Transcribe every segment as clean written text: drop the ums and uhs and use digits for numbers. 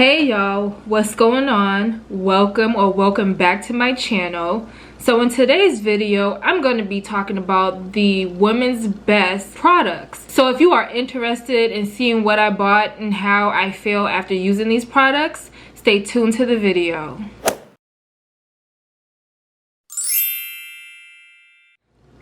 Hey y'all, what's going on? Welcome back to my channel. So in today's video, I'm going to be talking about the women's best products. So if you are interested in seeing what I bought and how I feel after using these products, stay tuned to the video.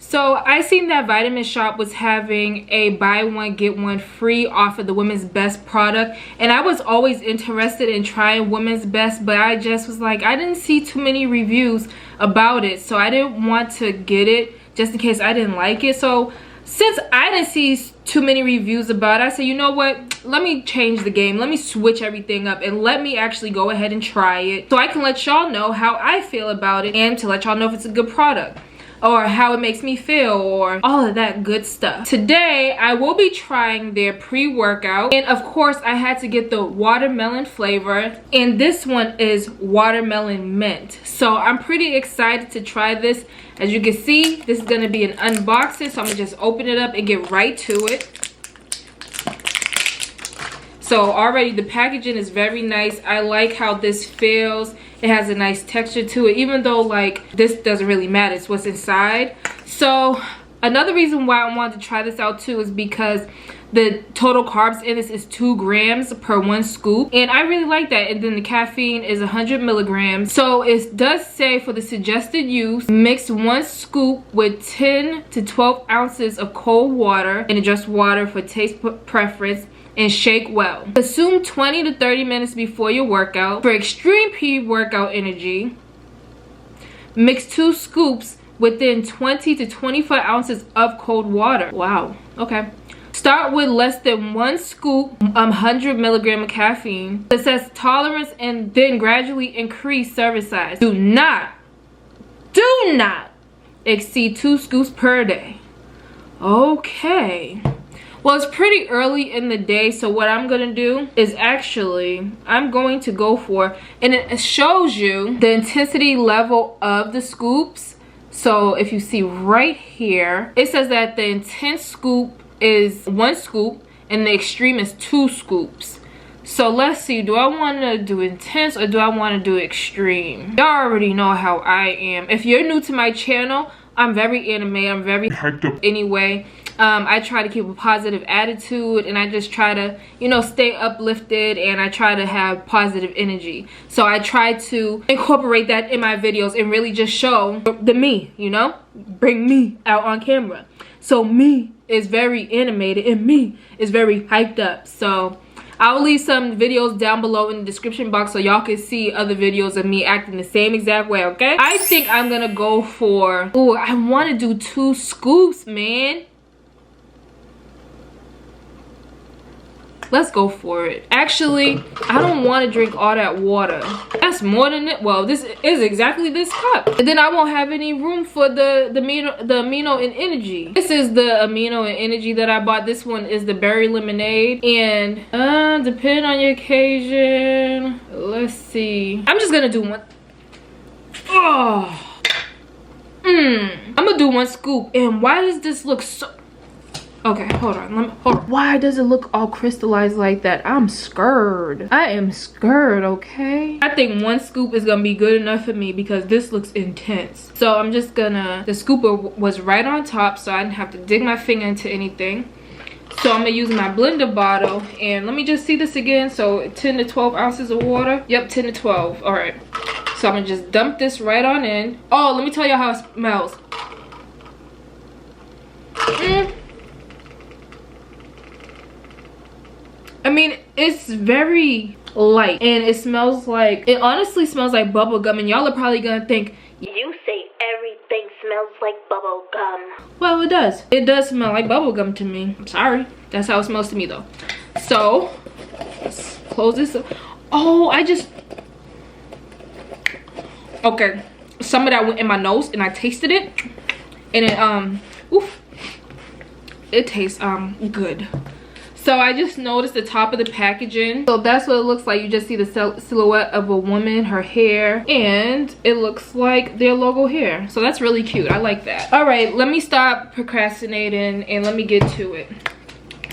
So I seen that Vitamin Shop was having a buy one get one free off of the women's best product, and I was always interested in trying women's best, but I just was like, I didn't see too many reviews about it, so I didn't want to get it just in case I didn't like it. So since I didn't see too many reviews about it, I said, you know what, let me change the game, let me switch everything up and let me actually go ahead and try it so I can let y'all know how I feel about it and to let y'all know if it's a good product or how it makes me feel or all of that good stuff. Today I will be trying their pre-workout, and of course I had to get the watermelon flavor, and this one is watermelon mint. So I'm pretty excited to try this. As you can see, this is going to be an unboxing, so I'm gonna just open it up and get right to it. So already the packaging is very nice. I like how this feels. It has a nice texture to it, even though like this doesn't really matter, it's what's inside. So another reason why I wanted to try this out too is because the total carbs in this is 2 grams per 1 scoop, and I really like that. And then the caffeine is 100 milligrams. So it does say for the suggested use, mix 1 scoop with 10 to 12 ounces of cold water and just water for taste preference, and shake well. Consume 20 to 30 minutes before your workout. For extreme pre-workout energy, mix 2 scoops within 20 to 25 ounces of cold water. Wow, okay. Start with less than 1 scoop, 100 milligram of caffeine. It says tolerance, and then gradually increase serving size. Do not exceed 2 scoops per day. Okay. Well, it's pretty early in the day, so what I'm gonna do is actually I'm going to go for, and it shows you the intensity level of the scoops. So if you see right here, it says that the intense scoop is 1 scoop and the extreme is 2 scoops. So let's see, do I want to do intense or do I want to do extreme? Y'all already know how I am. If you're new to my channel, I'm very animated, I'm very hyped up anyway. I try to keep a positive attitude, and I just try to, you know, stay uplifted, and I try to have positive energy. So I try to incorporate that in my videos and really just show the me, you know, bring me out on camera. So me is very animated and me is very hyped up. So I'll leave some videos down below in the description box so y'all can see other videos of me acting the same exact way, okay? I think I'm gonna go for, oh, I want to do 2 scoops, man. Let's go for it. Actually, I don't want to drink all that water. That's more than it. Well, this is exactly this cup. And then I won't have any room for the amino and energy. This is the amino and energy that I bought. This one is the berry lemonade. And depending on your occasion, let's see. I'm just gonna do one. Oh. I'm gonna do 1 scoop. And why does this look so... Okay, hold on. Why does it look all crystallized like that? I'm scared. I am scared, okay? I think 1 scoop is gonna be good enough for me because this looks intense. So I'm just gonna, the scooper was right on top, so I didn't have to dig my finger into anything. So I'm gonna use my blender bottle, and let me just see this again. So 10 to 12 ounces of water. Yep, 10 to 12. All right. So I'm gonna just dump this right on in. Oh, let me tell you how it smells. I mean, it's very light, and it smells like, it honestly smells like bubble gum, and y'all are probably gonna think, you say everything smells like bubble gum. Well, it does. It does smell like bubble gum to me. I'm sorry. That's how it smells to me though. So, let's close this up. Oh, okay. Some of that went in my nose, and I tasted it, and it, it tastes, good. So I just noticed the top of the packaging. So that's what it looks like. You just see the silhouette of a woman, her hair, and it looks like their logo here. So that's really cute. I like that. All right, let me stop procrastinating and let me get to it.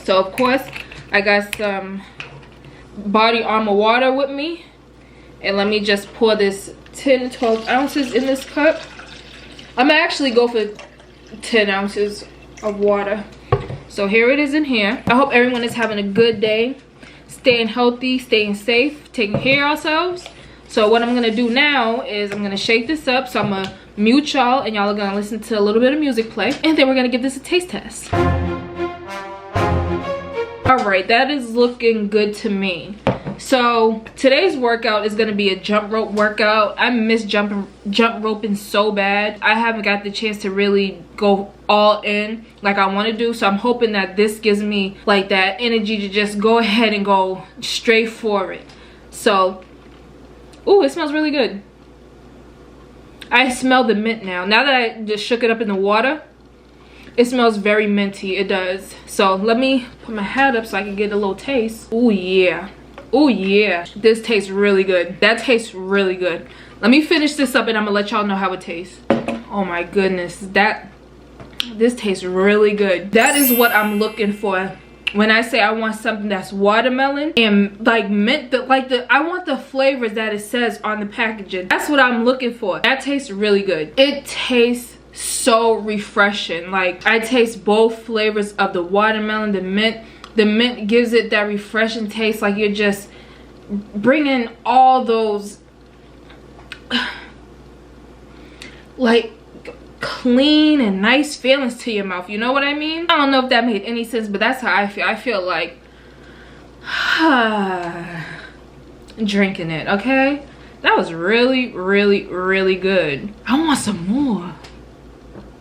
So of course I got some body armor water with me. And let me just pour this 10 to 12 ounces in this cup. I'm gonna actually go for 10 ounces of water. So here it is in here. I hope everyone is having a good day, staying healthy, staying safe, taking care of ourselves. So what I'm gonna do now is I'm gonna shake this up. So I'm gonna mute y'all and y'all are gonna listen to a little bit of music play, and then we're gonna give this a taste test. All right, that is looking good to me. So today's workout is going to be a jump rope workout. I miss jump roping so bad. I haven't got the chance to really go all in like I want to do. So I'm hoping that this gives me like that energy to just go ahead and go straight for it. So, ooh, it smells really good. I smell the mint now. Now that I just shook it up in the water, it smells very minty. It does. So let me put my hat up so I can get a little taste. Ooh, yeah. Oh yeah, this tastes really good. That tastes really good. Let me finish this up and I'm gonna let y'all know how it tastes. Oh my goodness, this tastes really good. That is what I'm looking for when I say I want something that's watermelon and like mint. I want the flavors that it says on the packaging. That's what I'm looking for. That tastes really good. It tastes so refreshing. Like I taste both flavors of the watermelon, the mint. The mint gives it that refreshing taste, like you're just bringing all those like clean and nice feelings to your mouth. You know what I mean? I don't know if that made any sense, but that's how I feel. I feel like drinking it, okay? That was really, really, really good. I want some more.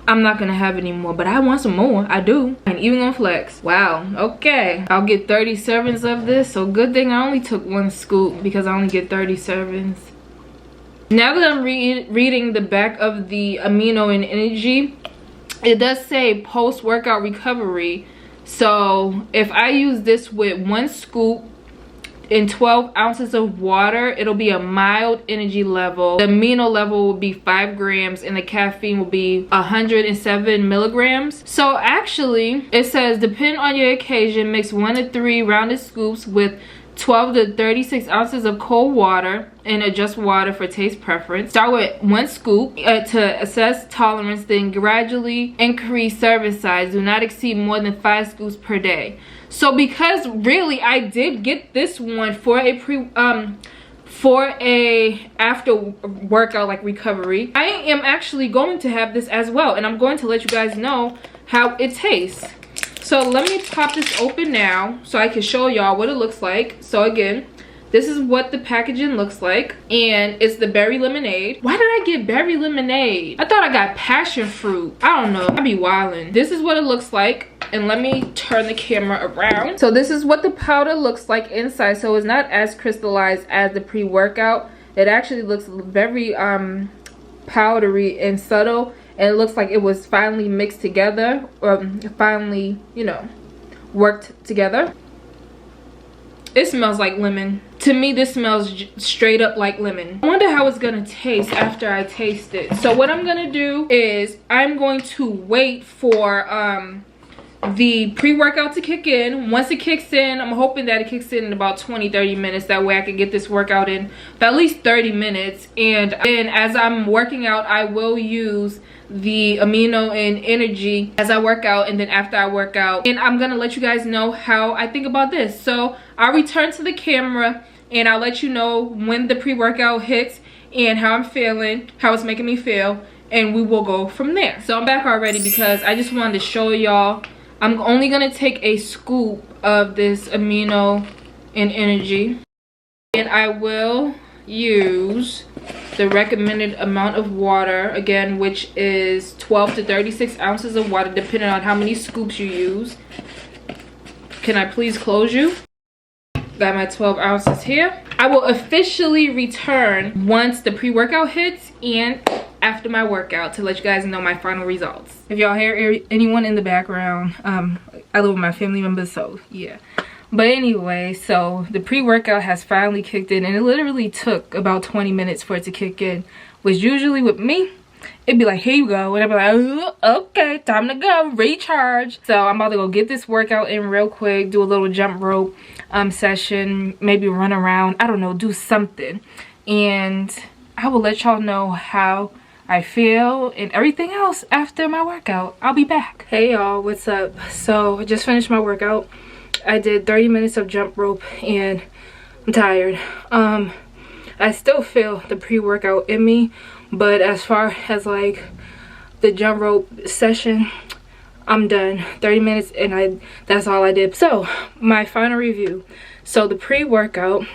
I'm not gonna have any more, but I want some more. I do. And even gonna flex. Wow, okay. I'll get 30 servings of this. So good thing I only took 1 scoop because I only get 30 servings. Now that I'm reading the back of the Amino and Energy, it does say post-workout recovery. So if I use this with 1 scoop in 12 ounces of water, it'll be a mild energy level. The amino level will be 5 grams and the caffeine will be 107 milligrams. So actually it says, depending on your occasion, mix 1 to 3 rounded scoops with 12 to 36 ounces of cold water and adjust water for taste preference. Start with 1 scoop to assess tolerance, then gradually increase serving size. Do not exceed more than 5 scoops per day. So because really I did get this one for a after workout like recovery, I am actually going to have this as well, and I'm going to let you guys know how it tastes. So let me pop this open now so I can show y'all what it looks like. So again, this is what the packaging looks like, and it's the berry lemonade. Why did I get berry lemonade? I thought I got passion fruit. I don't know, I be wildin'. This is what it looks like, and let me turn the camera around. So this is what the powder looks like inside. So it's not as crystallized as the pre-workout. It actually looks very powdery and subtle, and it looks like it was finally mixed together, or finally, you know, worked together. It smells like lemon. To me, this smells straight up like lemon. I wonder how it's gonna taste after I taste it. So what I'm gonna do is I'm going to wait for the pre-workout to kick in. Once it kicks in, I'm hoping that it kicks in about 20-30 minutes. That way I can get this workout in for at least 30 minutes. And then as I'm working out, I will use the Amino and Energy as I work out, and then after I work out, and I'm gonna let you guys know how I think about this. So I'll return to the camera and I'll let you know when the pre-workout hits and how I'm feeling, how it's making me feel, and we will go from there. So I'm back already because I just wanted to show y'all. I'm only gonna take a scoop of this Amino and Energy, and I will use the recommended amount of water, again, which is 12 to 36 ounces of water, depending on how many scoops you use. Can I please close you? Got my 12 ounces here. I will officially return once the pre-workout hits and after my workout to let you guys know my final results. If y'all hear anyone in the background, I live with my family members, so yeah. But anyway, so the pre-workout has finally kicked in, and it literally took about 20 minutes for it to kick in, which usually with me, it'd be like, here you go, and I'd be like, okay, time to go, recharge. So I'm about to go get this workout in real quick, do a little jump rope, session, maybe run around, I don't know, do something, and I will let y'all know how I feel and everything else after my workout. I'll be back. Hey y'all, what's up? So I just finished my workout. I did 30 minutes of jump rope and I'm tired. I still feel the pre-workout in me, but as far as like the jump rope session, I'm done. 30 minutes and that's all I did. So my final review. So the pre-workout,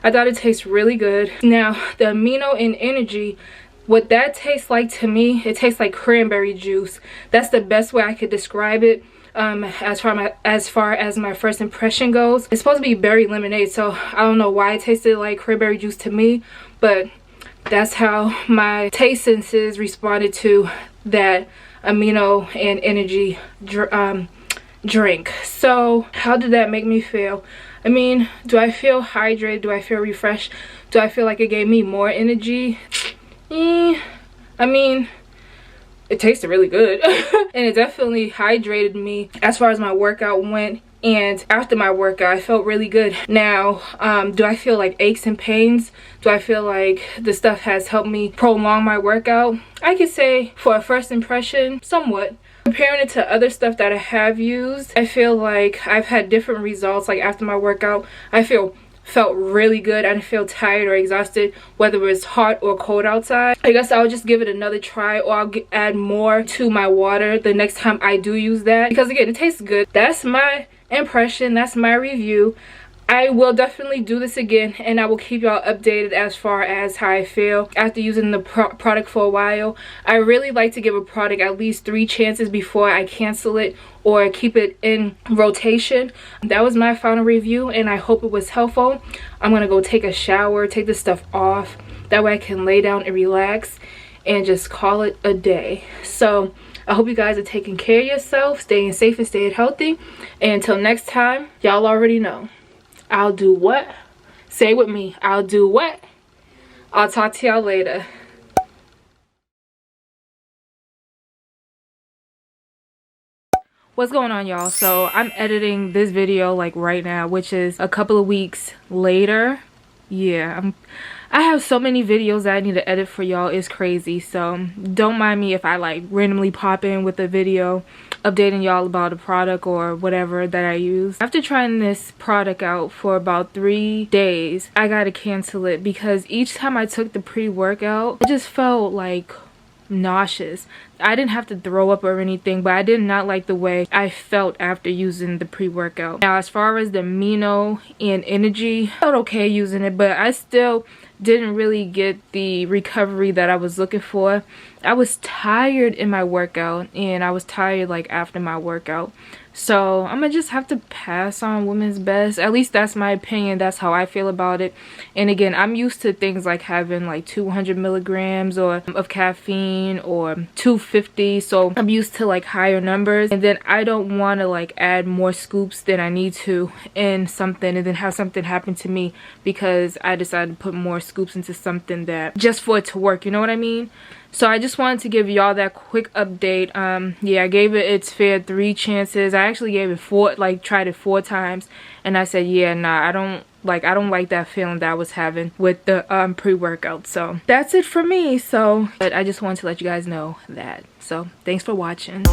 I thought it tastes really good. Now the Amino and Energy, what that tastes like to me, it tastes like cranberry juice. That's the best way I could describe it. As far as my first impression goes, it's supposed to be berry lemonade, so I don't know why it tasted like cranberry juice to me, but that's how my taste senses responded to that Amino and Energy drink. So how did that make me feel? I mean, do I feel hydrated? Do I feel refreshed? Do I feel like it gave me more energy? I mean, it tasted really good. And it definitely hydrated me as far as my workout went. And after my workout, I felt really good. Now, do I feel like aches and pains? Do I feel like the stuff has helped me prolong my workout? I could say for a first impression, somewhat. Comparing it to other stuff that I have used, I feel like I've had different results. Like after my workout, I felt really good. I didn't feel tired or exhausted, whether it was hot or cold outside. I guess I'll just give it another try, or I'll add more to my water the next time I do use that, because again, it tastes good. That's my impression, that's my review. I will definitely do this again, and I will keep y'all updated as far as how I feel after using the product for a while. I really like to give a product at least 3 chances before I cancel it or keep it in rotation. That was my final review, and I hope it was helpful. I'm gonna go take a shower, take this stuff off. That way I can lay down and relax and just call it a day. So I hope you guys are taking care of yourself, staying safe and staying healthy. And until next time, y'all already know. I'll do what? Say it with me. I'll do what? I'll talk to y'all later. What's going on, y'all? So I'm editing this video like right now, which is a couple of weeks later. Yeah, I have so many videos that I need to edit for y'all. It's crazy. So don't mind me if I like randomly pop in with a video updating y'all about a product or whatever that I use. After trying this product out for about 3 days, I gotta cancel it because each time I took the pre-workout, I just felt like nauseous. I didn't have to throw up or anything, but I did not like the way I felt after using the pre-workout. Now, as far as the Amino and Energy, I felt okay using it, but I still didn't really get the recovery that I was looking for. I was tired in my workout, and I was tired like after my workout. So I'm gonna just have to pass on Women's Best. At least that's my opinion. That's how I feel about it. And again, I'm used to things like having like 200 milligrams or of caffeine or 250. So I'm used to like higher numbers. And then I don't want to like add more scoops than I need to in something and then have something happen to me because I decided to put more scoops into something that just for it to work. You know what I mean? So I just wanted to give y'all that quick update. Yeah, I gave it its fair 3 chances. I actually gave it 4, like tried it 4 times, and I said, yeah, nah, I don't like that feeling that I was having with the pre-workout. So that's it for me. So but I just wanted to let you guys know that. So thanks for watching.